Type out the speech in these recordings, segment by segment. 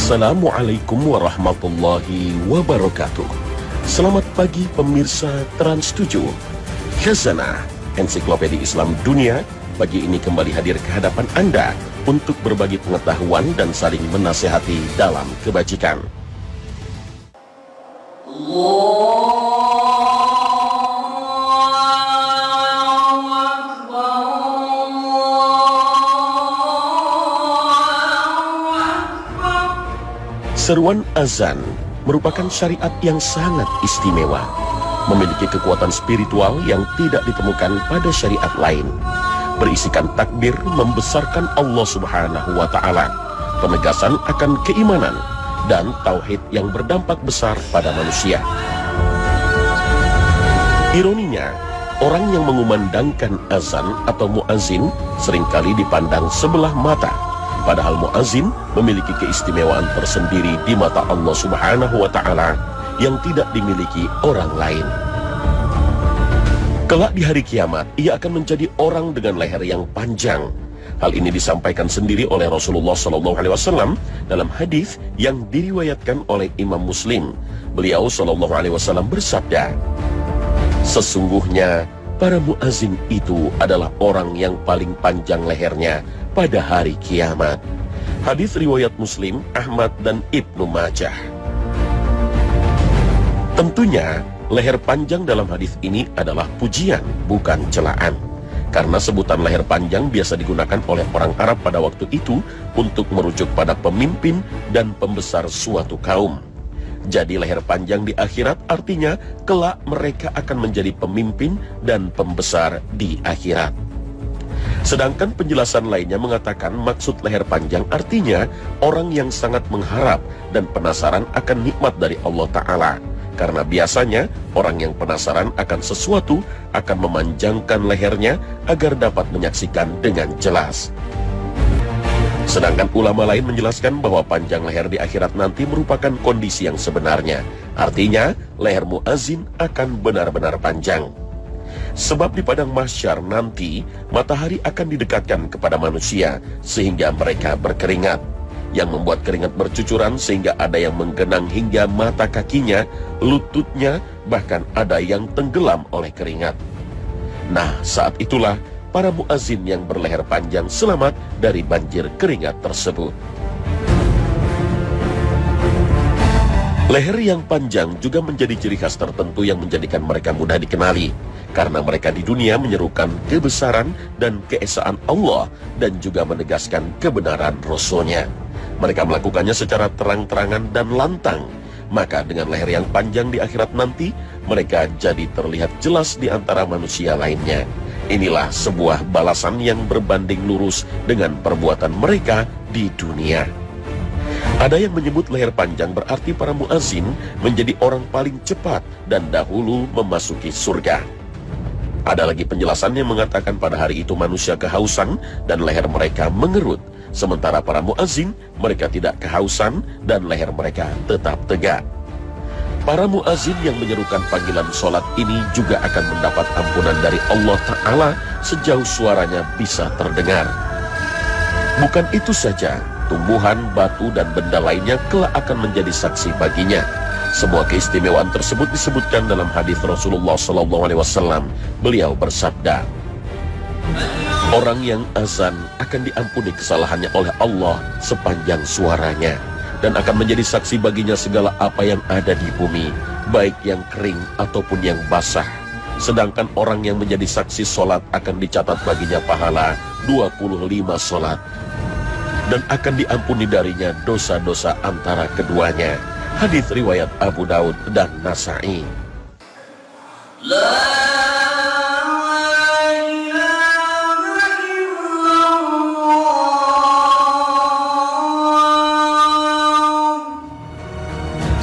Assalamualaikum warahmatullahi wabarakatuh. Selamat pagi pemirsa Trans 7. Khazanah, Ensiklopedia Islam Dunia, pagi ini kembali hadir ke hadapan Anda untuk berbagi pengetahuan dan saling menasehati dalam kebajikan. Seruan azan merupakan syariat yang sangat istimewa, memiliki kekuatan spiritual yang tidak ditemukan pada syariat lain. Berisikan takbir membesarkan Allah Subhanahu wa Ta'ala, penegasan akan keimanan dan tauhid yang berdampak besar pada manusia. Ironinya, orang yang mengumandangkan azan atau muazin seringkali dipandang sebelah mata. Padahal muazin memiliki keistimewaan tersendiri di mata Allah Subhanahu wa Ta'ala yang tidak dimiliki orang lain. Kelak di hari kiamat, ia akan menjadi orang dengan leher yang panjang. Hal ini disampaikan sendiri oleh Rasulullah SAW dalam hadis yang diriwayatkan oleh Imam Muslim. Beliau SAW bersabda, "Sesungguhnya para muazin itu adalah orang yang paling panjang lehernya pada hari kiamat." Hadis riwayat Muslim, Ahmad dan Ibnu Majah. Tentunya leher panjang dalam hadis ini adalah pujian, bukan celaan. Karena sebutan leher panjang biasa digunakan oleh orang Arab pada waktu itu untuk merujuk pada pemimpin dan pembesar suatu kaum. Jadi leher panjang di akhirat artinya kelak mereka akan menjadi pemimpin dan pembesar di akhirat. Sedangkan penjelasan lainnya mengatakan maksud leher panjang artinya orang yang sangat mengharap dan penasaran akan nikmat dari Allah Ta'ala. Karena biasanya orang yang penasaran akan sesuatu akan memanjangkan lehernya agar dapat menyaksikan dengan jelas. Sedangkan ulama lain menjelaskan bahwa panjang leher di akhirat nanti merupakan kondisi yang sebenarnya. Artinya leher muazin akan benar-benar panjang. Sebab di padang mahsyar nanti matahari akan didekatkan kepada manusia sehingga mereka berkeringat, yang membuat keringat bercucuran sehingga ada yang menggenang hingga mata kakinya, lututnya, bahkan ada yang tenggelam oleh keringat. Nah, saat itulah para muazin yang berleher panjang selamat dari banjir keringat tersebut. Leher yang panjang juga menjadi ciri khas tertentu yang menjadikan mereka mudah dikenali, karena mereka di dunia menyerukan kebesaran dan keesaan Allah dan juga menegaskan kebenaran Rasul-Nya. Mereka melakukannya secara terang-terangan dan lantang. Maka dengan leher yang panjang di akhirat nanti, mereka jadi terlihat jelas di antara manusia lainnya. Inilah sebuah balasan yang berbanding lurus dengan perbuatan mereka di dunia. Ada yang menyebut leher panjang berarti para muazin menjadi orang paling cepat dan dahulu memasuki surga. Ada lagi penjelasan yang mengatakan pada hari itu manusia kehausan dan leher mereka mengerut. Sementara para muazin, mereka tidak kehausan dan leher mereka tetap tegak. Para muazin yang menyerukan panggilan sholat ini juga akan mendapat ampunan dari Allah Ta'ala sejauh suaranya bisa terdengar. Bukan itu saja, tumbuhan, batu, dan benda lainnya kelak akan menjadi saksi baginya. Semua keistimewaan tersebut disebutkan dalam hadis Rasulullah SAW. Beliau bersabda, "Orang yang azan akan diampuni kesalahannya oleh Allah sepanjang suaranya, dan akan menjadi saksi baginya segala apa yang ada di bumi, baik yang kering ataupun yang basah. Sedangkan orang yang menjadi saksi solat akan dicatat baginya pahala 25 solat, dan akan diampuni darinya dosa-dosa antara keduanya." Hadis riwayat Abu Daud dan Nasa'i.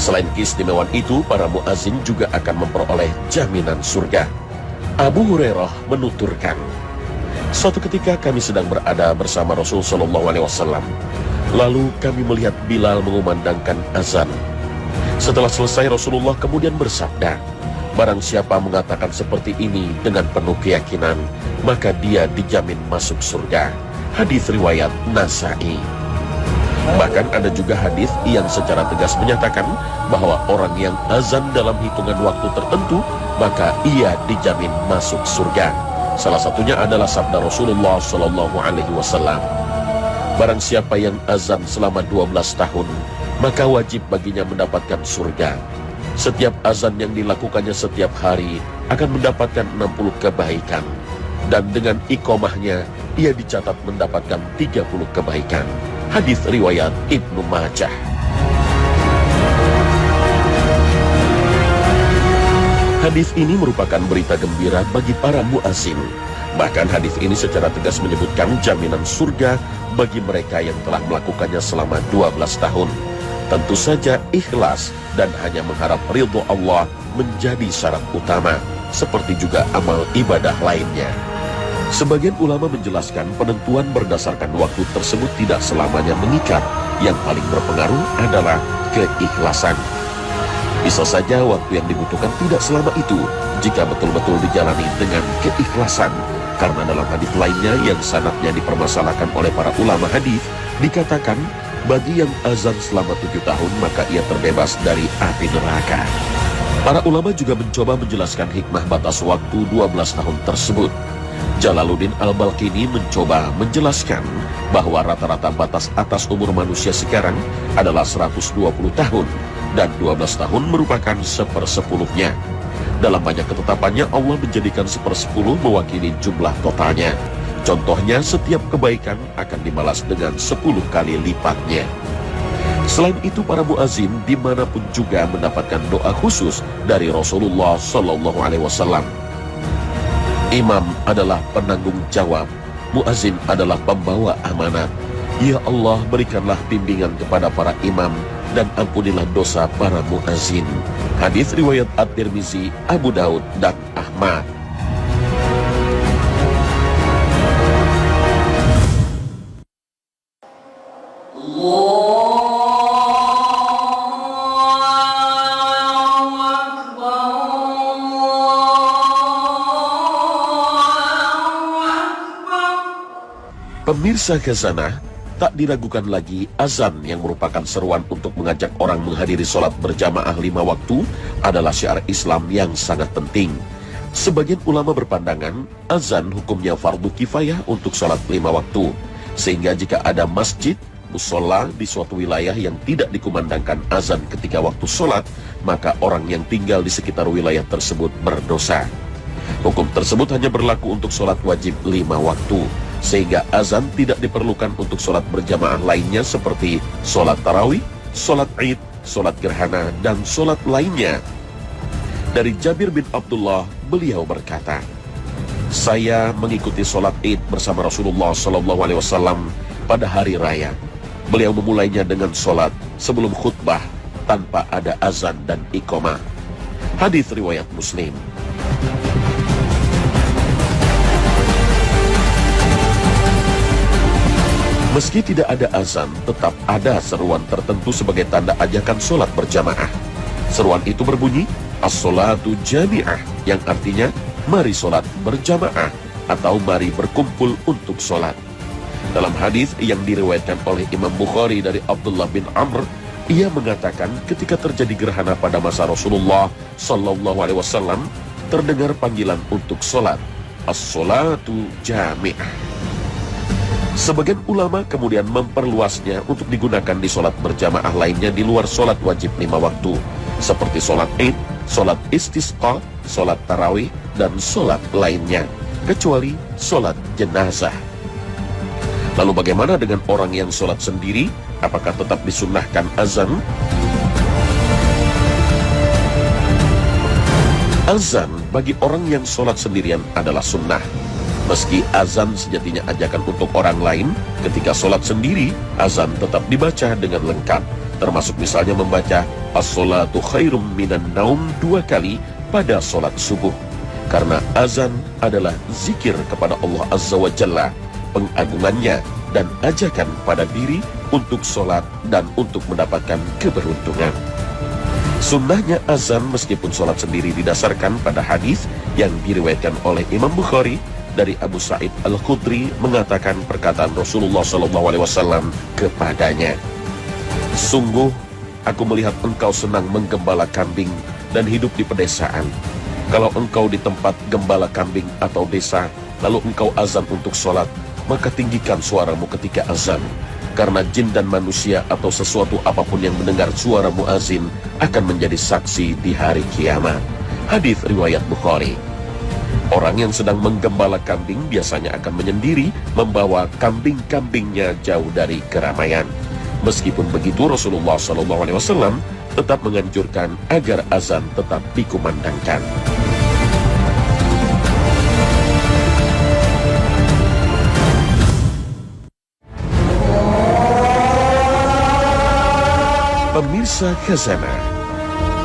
Selain keistimewaan itu, para muazin juga akan memperoleh jaminan surga. Abu Hurairah menuturkan, "Suatu ketika kami sedang berada bersama Rasul SAW. Lalu kami melihat Bilal mengumandangkan azan. Setelah selesai, Rasulullah kemudian bersabda, 'Barang siapa mengatakan seperti ini dengan penuh keyakinan, maka dia dijamin masuk surga.' Hadis riwayat Nasa'i. Bahkan ada juga hadis yang secara tegas menyatakan bahwa orang yang azan dalam hitungan waktu tertentu, maka ia dijamin masuk surga. Salah satunya adalah sabda Rasulullah Shallallahu Alaihi Wasallam. Barang siapa yang azan selama 12 tahun, maka wajib baginya mendapatkan surga. Setiap azan yang dilakukannya setiap hari akan mendapatkan 60 kebaikan. Dan dengan iqomahnya, ia dicatat mendapatkan 30 kebaikan. Hadis riwayat Ibnu Majah. Hadis ini merupakan berita gembira bagi para muazin. Bahkan hadis ini secara tegas menyebutkan jaminan surga bagi mereka yang telah melakukannya selama 12 tahun. Tentu saja ikhlas dan hanya mengharap ridho Allah menjadi syarat utama, seperti juga amal ibadah lainnya. Sebagian ulama menjelaskan penentuan berdasarkan waktu tersebut tidak selamanya mengikat. Yang paling berpengaruh adalah keikhlasan. Bisa saja waktu yang dibutuhkan tidak selama itu jika betul-betul dijalani dengan keikhlasan. Karena dalam hadis lainnya yang sanadnya dipermasalahkan oleh para ulama hadis dikatakan, bagi yang azan selama 7 tahun maka ia terbebas dari api neraka. Para ulama juga mencoba menjelaskan hikmah batas waktu 12 tahun tersebut. Jalaluddin Al-Balqini mencoba menjelaskan bahwa rata-rata batas atas umur manusia sekarang adalah 120 tahun dan 12 tahun merupakan 1/10-nya. Dalam banyak ketetapannya Allah menjadikan 1/10 mewakili jumlah totalnya. Contohnya setiap kebaikan akan dibalas dengan 10 kali lipatnya. Selain itu para muazin dimanapun juga mendapatkan doa khusus dari Rasulullah Shallallahu Alaihi Wasallam. Imam adalah penanggung jawab, muazin adalah pembawa amanat. Ya Allah, berikanlah bimbingan kepada para imam dan ampunilah dosa para muazin. Hadis riwayat At-Tirmizi, Abu Daud dan Ahmad. Pemirsa Khazanah, tak diragukan lagi azan yang merupakan seruan untuk mengajak orang menghadiri sholat berjamaah 5 waktu adalah syiar Islam yang sangat penting. Sebagian ulama berpandangan azan hukumnya fardu kifayah untuk sholat 5 waktu, sehingga jika ada masjid, musola di suatu wilayah yang tidak dikumandangkan azan ketika waktu sholat, maka orang yang tinggal di sekitar wilayah tersebut berdosa. Hukum tersebut hanya berlaku untuk sholat wajib 5 waktu, sehingga azan tidak diperlukan untuk sholat berjamaah lainnya seperti sholat tarawih, sholat id, sholat gerhana, dan sholat lainnya. Dari Jabir bin Abdullah, beliau berkata, saya mengikuti sholat id bersama Rasulullah SAW pada hari raya. Beliau memulainya dengan sholat sebelum khutbah tanpa ada azan dan iqamah. Hadis riwayat Muslim. Meski tidak ada azan, tetap ada seruan tertentu sebagai tanda ajakan sholat berjamaah. Seruan itu berbunyi, as-sholatu jami'ah, yang artinya, mari sholat berjamaah, atau mari berkumpul untuk sholat. Dalam hadis yang diriwayatkan oleh Imam Bukhari dari Abdullah bin Amr, ia mengatakan ketika terjadi gerhana pada masa Rasulullah Sallallahu Alaihi Wasallam, terdengar panggilan untuk sholat, as-sholatu jami'ah. Sebagian ulama kemudian memperluasnya untuk digunakan di sholat berjamaah lainnya di luar sholat wajib 5 waktu, seperti sholat id, sholat istisqa, sholat tarawih, dan sholat lainnya, kecuali sholat jenazah. Lalu bagaimana dengan orang yang sholat sendiri? Apakah tetap disunnahkan azan? Azan bagi orang yang sholat sendirian adalah sunnah. Meski azan sejatinya ajakan untuk orang lain, ketika sholat sendiri, azan tetap dibaca dengan lengkap. Termasuk misalnya membaca as-sholatu khairum minan naum 2 kali pada sholat subuh. Karena azan adalah zikir kepada Allah Azza wa Jalla, pengagungannya, dan ajakan pada diri untuk sholat dan untuk mendapatkan keberuntungan. Sunnahnya azan meskipun sholat sendiri didasarkan pada hadis yang diriwayatkan oleh Imam Bukhari dari Abu Sa'id Al-Khudri mengatakan perkataan Rasulullah SAW kepadanya, Sungguh, aku melihat engkau senang menggembala kambing dan hidup di pedesaan. Kalau engkau di tempat gembala kambing atau desa, lalu engkau azan untuk sholat, maka tinggikan suaramu ketika azan. Karena jin dan manusia atau sesuatu apapun yang mendengar suara muazin akan menjadi saksi di hari kiamat. Hadis riwayat Bukhari. Orang yang sedang menggembala kambing biasanya akan menyendiri, membawa kambing-kambingnya jauh dari keramaian. Meskipun begitu, Rasulullah SAW tetap menganjurkan agar azan tetap dikumandangkan. Pemirsa Khazanah,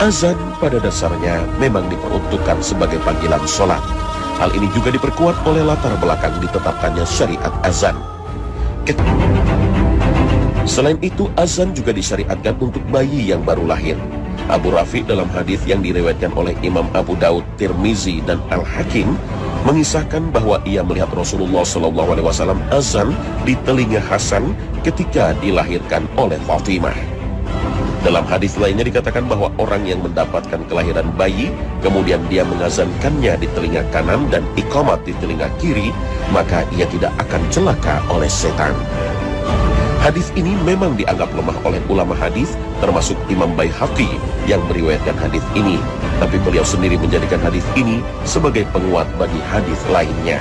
azan pada dasarnya memang diperuntukkan sebagai panggilan sholat. Hal ini juga diperkuat oleh latar belakang ditetapkannya syariat azan. Selain itu, azan juga disyariatkan untuk bayi yang baru lahir. Abu Rafi dalam hadis yang diriwayatkan oleh Imam Abu Daud, Tirmizi, dan Al-Hakim mengisahkan bahwa ia melihat Rasulullah SAW azan di telinga Hasan ketika dilahirkan oleh Fatimah. Dalam hadis lainnya dikatakan bahwa orang yang mendapatkan kelahiran bayi, kemudian dia mengazankannya di telinga kanan dan iqamat di telinga kiri, maka ia tidak akan celaka oleh setan. Hadis ini memang dianggap lemah oleh ulama hadis, termasuk Imam Baihaqi yang meriwayatkan hadis ini, tapi beliau sendiri menjadikan hadis ini sebagai penguat bagi hadis lainnya.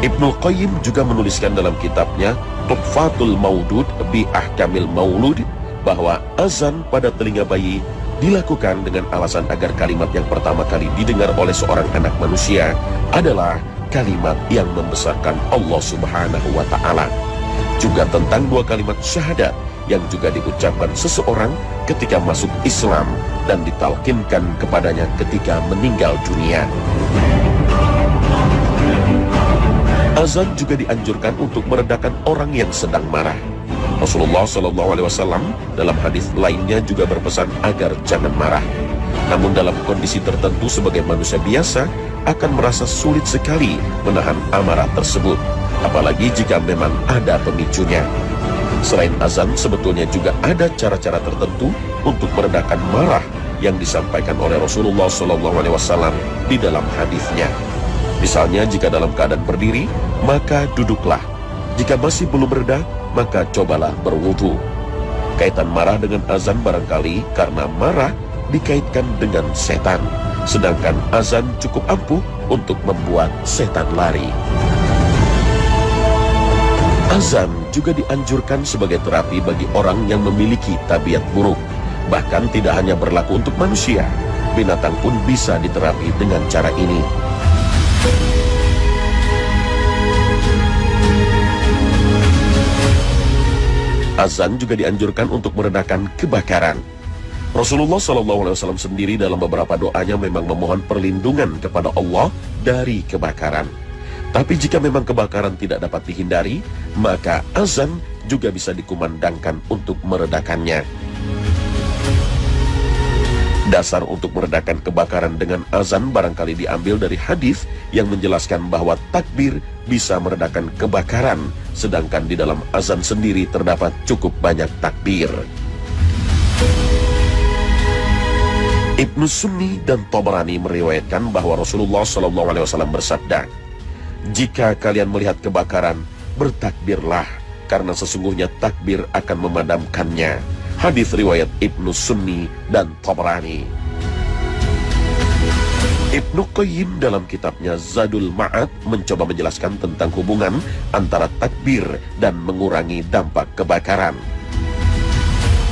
Ibnu Qayyim juga menuliskan dalam kitabnya Tuhfatul Maudud bi Ahkamil Maulud bahwa azan pada telinga bayi dilakukan dengan alasan agar kalimat yang pertama kali didengar oleh seorang anak manusia adalah kalimat yang membesarkan Allah Subhanahu wa Ta'ala. Juga tentang dua kalimat syahadat yang juga diucapkan seseorang ketika masuk Islam dan ditalkinkan kepadanya ketika meninggal dunia. Azan juga dianjurkan untuk meredakan orang yang sedang marah. Rasulullah SAW dalam hadis lainnya juga berpesan agar jangan marah. Namun dalam kondisi tertentu sebagai manusia biasa akan merasa sulit sekali menahan amarah tersebut, apalagi jika memang ada pemicunya. Selain azan, sebetulnya juga ada cara-cara tertentu untuk meredakan marah yang disampaikan oleh Rasulullah SAW di dalam hadisnya. Misalnya, jika dalam keadaan berdiri, maka duduklah. Jika masih belum reda, maka cobalah berwudu. Kaitan marah dengan azan barangkali karena marah dikaitkan dengan setan, sedangkan azan cukup ampuh untuk membuat setan lari. Azan juga dianjurkan sebagai terapi bagi orang yang memiliki tabiat buruk. Bahkan tidak hanya berlaku untuk manusia, binatang pun bisa diterapi dengan cara ini. Azan juga dianjurkan untuk meredakan kebakaran. Rasulullah SAW sendiri dalam beberapa doanya memang memohon perlindungan kepada Allah dari kebakaran. Tapi jika memang kebakaran tidak dapat dihindari, maka azan juga bisa dikumandangkan untuk meredakannya. Dasar untuk meredakan kebakaran dengan azan barangkali diambil dari hadis yang menjelaskan bahwa takbir bisa meredakan kebakaran, sedangkan di dalam azan sendiri terdapat cukup banyak takbir. Ibnu Sunni dan Tabrani meriwayatkan bahwa Rasulullah SAW bersabda, "Jika kalian melihat kebakaran, bertakbirlah, karena sesungguhnya takbir akan memadamkannya." Hadis riwayat Ibnu Sunni dan Tabrani. Ibnu Qayyim dalam kitabnya Zadul Ma'ad mencoba menjelaskan tentang hubungan antara takbir dan mengurangi dampak kebakaran.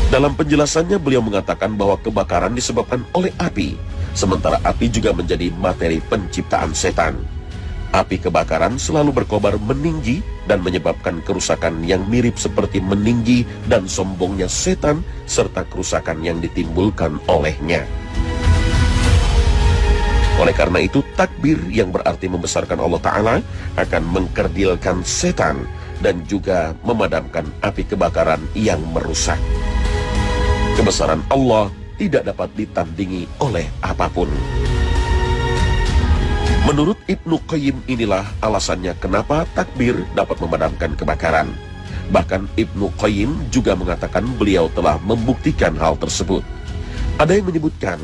Dalam penjelasannya beliau mengatakan bahwa kebakaran disebabkan oleh api, sementara api juga menjadi materi penciptaan setan. Api kebakaran selalu berkobar meninggi dan menyebabkan kerusakan yang mirip seperti meninggi dan sombongnya setan serta kerusakan yang ditimbulkan olehnya. Oleh karena itu, takbir yang berarti membesarkan Allah Ta'ala akan mengkerdilkan setan dan juga memadamkan api kebakaran yang merusak. Kebesaran Allah tidak dapat ditandingi oleh apapun. Menurut Ibnu Qayyim inilah alasannya kenapa takbir dapat memadamkan kebakaran. Bahkan Ibnu Qayyim juga mengatakan beliau telah membuktikan hal tersebut. Ada yang menyebutkan,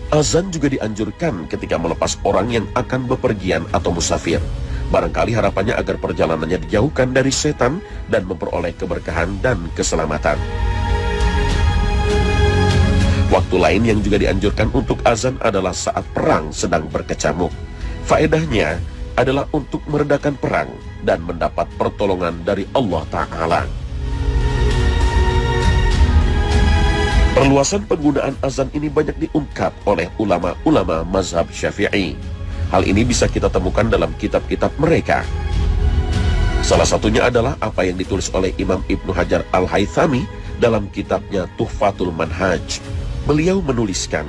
azan juga dianjurkan ketika melepas orang yang akan bepergian atau musafir. Barangkali harapannya agar perjalanannya dijauhkan dari setan dan memperoleh keberkahan dan keselamatan. Waktu lain yang juga dianjurkan untuk azan adalah saat perang sedang berkecamuk. Faedahnya adalah untuk meredakan perang dan mendapat pertolongan dari Allah Ta'ala. Perluasan penggunaan azan ini banyak diungkap oleh ulama-ulama mazhab Syafi'i. Hal ini bisa kita temukan dalam kitab-kitab mereka. Salah satunya adalah apa yang ditulis oleh Imam Ibnu Hajar Al-Haythami dalam kitabnya Tuhfatul Manhaj. Beliau menuliskan,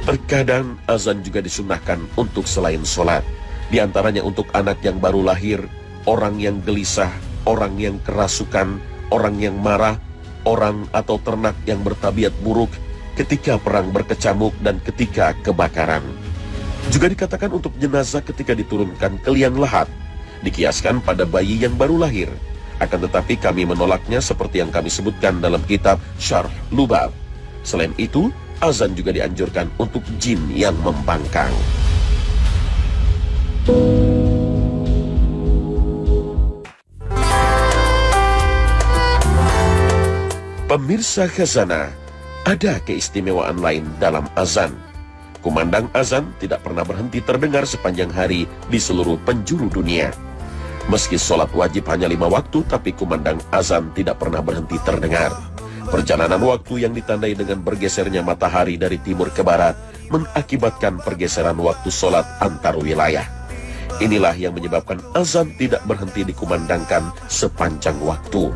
terkadang azan juga disunnahkan untuk selain sholat. Di antaranya untuk anak yang baru lahir, orang yang gelisah, orang yang kerasukan, orang yang marah, orang atau ternak yang bertabiat buruk, ketika perang berkecamuk dan ketika kebakaran. Juga dikatakan untuk jenazah ketika diturunkan ke liang lahat, dikiaskan pada bayi yang baru lahir. Akan tetapi kami menolaknya seperti yang kami sebutkan dalam kitab Syarh Lubab. Selain itu, azan juga dianjurkan untuk jin yang membangkang. Pemirsa Khazanah, ada keistimewaan lain dalam azan. Kumandang azan tidak pernah berhenti terdengar sepanjang hari di seluruh penjuru dunia. Meski sholat wajib hanya 5 waktu, tapi kumandang azan tidak pernah berhenti terdengar. Perjalanan waktu yang ditandai dengan bergesernya matahari dari timur ke barat mengakibatkan pergeseran waktu sholat antar wilayah. Inilah yang menyebabkan azan tidak berhenti dikumandangkan sepanjang waktu.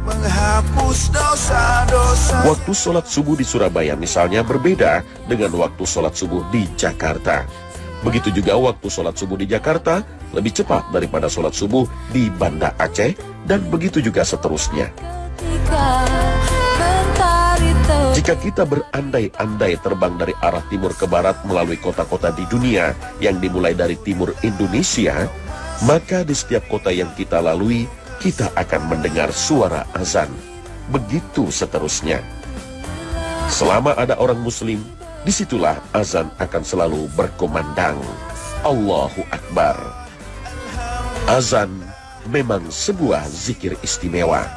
Waktu sholat subuh di Surabaya misalnya berbeda dengan waktu sholat subuh di Jakarta. Begitu juga waktu sholat subuh di Jakarta lebih cepat daripada sholat subuh di Banda Aceh, dan begitu juga seterusnya. Jika kita berandai-andai terbang dari arah timur ke barat melalui kota-kota di dunia yang dimulai dari timur Indonesia, maka di setiap kota yang kita lalui, kita akan mendengar suara azan. Begitu seterusnya. Selama ada orang muslim, disitulah azan akan selalu berkumandang. Allahu Akbar. Azan memang sebuah zikir istimewa.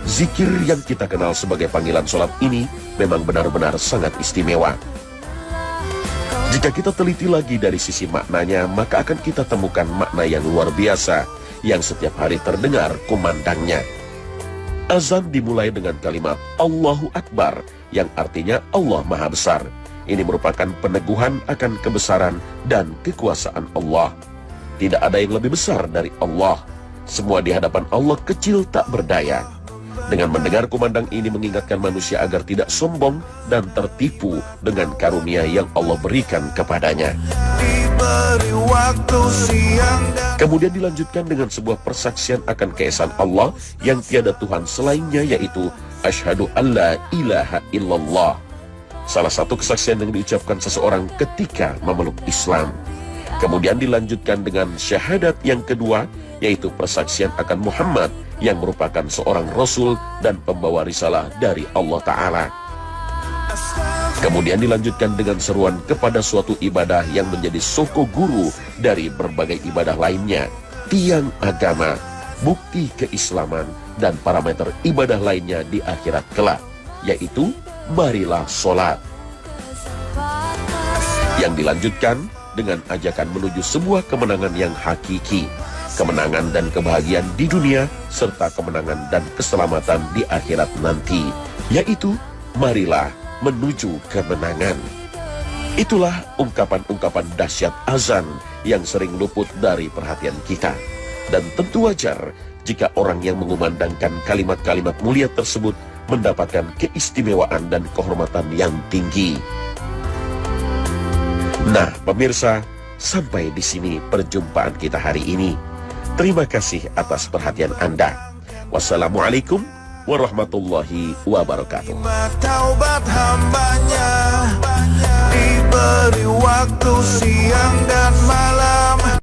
Zikir yang kita kenal sebagai panggilan sholat ini memang benar-benar sangat istimewa. Jika kita teliti lagi dari sisi maknanya, maka akan kita temukan makna yang luar biasa yang setiap hari terdengar kumandangnya. Azan dimulai dengan kalimat Allahu Akbar yang artinya Allah Maha Besar. Ini merupakan peneguhan akan kebesaran dan kekuasaan Allah. Tidak ada yang lebih besar dari Allah. Semua di hadapan Allah kecil tak berdaya. Dengan mendengar kumandang ini mengingatkan manusia agar tidak sombong dan tertipu dengan karunia yang Allah berikan kepadanya. Kemudian dilanjutkan dengan sebuah persaksian akan keesaan Allah yang tiada Tuhan selainnya, yaitu Asyhadu alla ilaha illallah. Salah satu kesaksian yang diucapkan seseorang ketika memeluk Islam. Kemudian dilanjutkan dengan syahadat yang kedua, yaitu persaksian akan Muhammad yang merupakan seorang Rasul dan pembawa risalah dari Allah Ta'ala. Kemudian dilanjutkan dengan seruan kepada suatu ibadah yang menjadi soko guru dari berbagai ibadah lainnya, tiang agama, bukti keislaman, dan parameter ibadah lainnya di akhirat kelak, yaitu marilah sholat. Yang dilanjutkan dengan ajakan menuju sebuah kemenangan yang hakiki, kemenangan dan kebahagiaan di dunia, serta kemenangan dan keselamatan di akhirat nanti, yaitu marilah menuju kemenangan. Itulah ungkapan-ungkapan dahsyat azan yang sering luput dari perhatian kita. Dan tentu wajar jika orang yang mengumandangkan kalimat-kalimat mulia tersebut mendapatkan keistimewaan dan kehormatan yang tinggi. Nah, pemirsa, sampai di sini perjumpaan kita hari ini. Terima kasih atas perhatian Anda. Wassalamualaikum warahmatullahi wabarakatuh. Taubat hambanya diberi waktu siang dan malam.